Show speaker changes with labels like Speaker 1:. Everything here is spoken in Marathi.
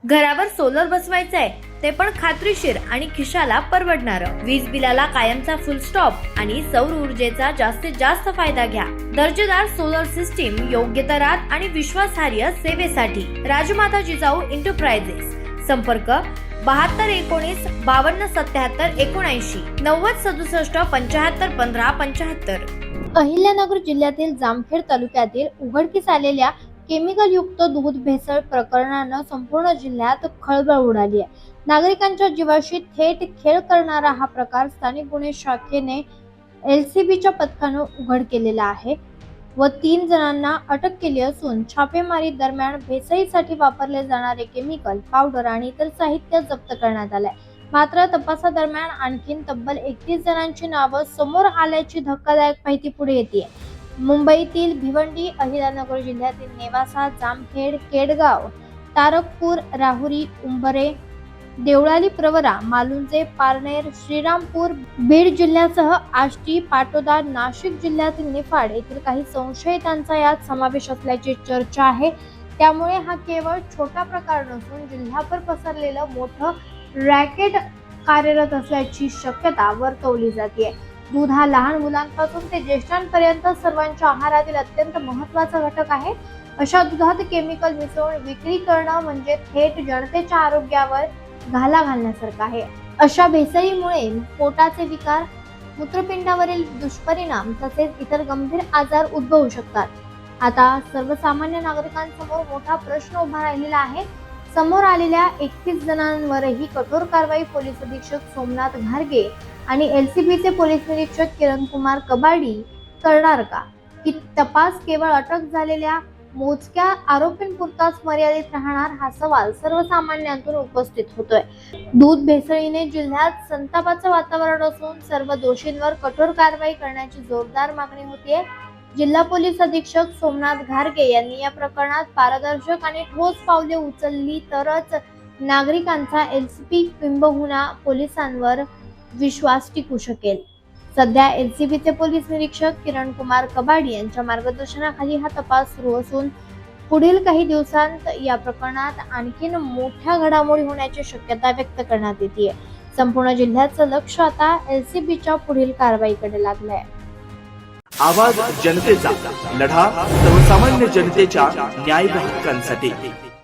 Speaker 1: घरावर सोलर बसवायचंय ते पण खात्रीशीर आणि खिशाला परवडणारं. वीज बिलाला कायमचा फुल स्टॉप आणि सौर ऊर्जेचा जास्तीत जास्त फायदा घ्या. दर्जेदार सोलर सिस्टीम योग्य दरात आणि विश्वासार्ह सेवेसाठी राजमाता जिजाऊ एंटरप्राइजेस. संपर्क 7219 5277 79 90 67 75 15 75.
Speaker 2: अहिल्यानगर जिल्ह्यातील जामखेड तालुक्यातील उघडकीस आलेल्या केमिकल युक्त दूध भेसळ प्रकरणानं संपूर्ण जिल्ह्यात खळबळ उडाली आहे. नागरिकांच्या जीवाशी थेट खेळ करणारा हा प्रकार स्थानिक गुन्हे शाखेने LCBच्या पथकानं उघड केलेला आहे व 3 जणांना अटक केली असून छापेमारी दरम्यान भेसळीसाठी वापरले जाणारे केमिकल, पावडर आणि इतर साहित्य जप्त करण्यात आले. मात्र तपासादरम्यान आणखीन तब्बल 31 जणांची नावं समोर आल्याची धक्कादायक माहिती पुढे येते. मुंबईतील भिवंडी, अहिल्यानगर जिल्ह्यातील नेवासा, जामखेड, केडगाव, तारकपूर, राहुरी, उंबरे, देवळाली, प्रवरा, मालुंजे, पारनेर, श्रीरामपूर, बीड जिल्ह्यासह आष्टी, पाटोदा, नाशिक जिल्ह्यातील निफाड येथील काही संशयितांचा यात समावेश असल्याची चर्चा आहे. त्यामुळे हा केवळ छोटा प्रकार नसून जिल्ह्याभर पसरलेलं मोठं रॅकेट कार्यरत असल्याची शक्यता वर्तवली जाते. दूध हा लहान मुलांपासून ते ज्येष्ठांपर्यंत सर्वांच्या आहारातील अत्यंत महत्त्वाचा घटक आहे. अशा दुधात केमिकल मिसळून विक्री करणं म्हणजे थेट जनतेच्या आरोग्यावर घाला घालण्यासारखं आहे. अशा भेसळीमुळे पोटाचे विकार, मूत्रपिंडावरील दुष्परिणाम तसेच इतर गंभीर आजार उद्भवू शकतात. आता सर्वसामान्य नागरिकांसमोर मोठा प्रश्न उभा राहिलेला आहे. समोर आलेल्या 31 जणांवरही कठोर कारवाई पोलीस अधीक्षक सोमनाथ घारगे आणि LCBचे पोलीस निरीक्षक किरणकुमार कबाडी करणार का, की तपास केवळ अटक झालेल्या मोजक्या आरोपींपुरताच मर्यादित राहणार, हा सवाल सर्वसामान्यांतून उपस्थित होतोय. दूध भेसळीने जिल्ह्यात संतापाचं वातावरण असून सर्व दोषींवर कठोर कारवाई करण्याची जोरदार मागणी होतीये. जिल्हा पोलीस अधीक्षक सोमनाथ घारगे यांनी या प्रकरणात पारदर्शक आणि ठोस पावले उचलली तरच नागरिकांचा LCB किंबहुना पोलिसांवर विश्वास टिकू शकेल. सध्या LCBचे पोलीस निरीक्षक किरणकुमार कबाडी यांच्या मार्गदर्शनाखाली हा तपास सुरू असून पुढील काही दिवसांत या प्रकरणात आणखीन मोठ्या घडामोडी होण्याची शक्यता व्यक्त करण्यात येते. संपूर्ण जिल्ह्याचं लक्ष आता LCBच्या पुढील कारवाईकडे लागलं आहे.
Speaker 3: आवाज जनतेचा, लढा सर्वसामान्य जनतेच्या न्याय हक्कांसाठी.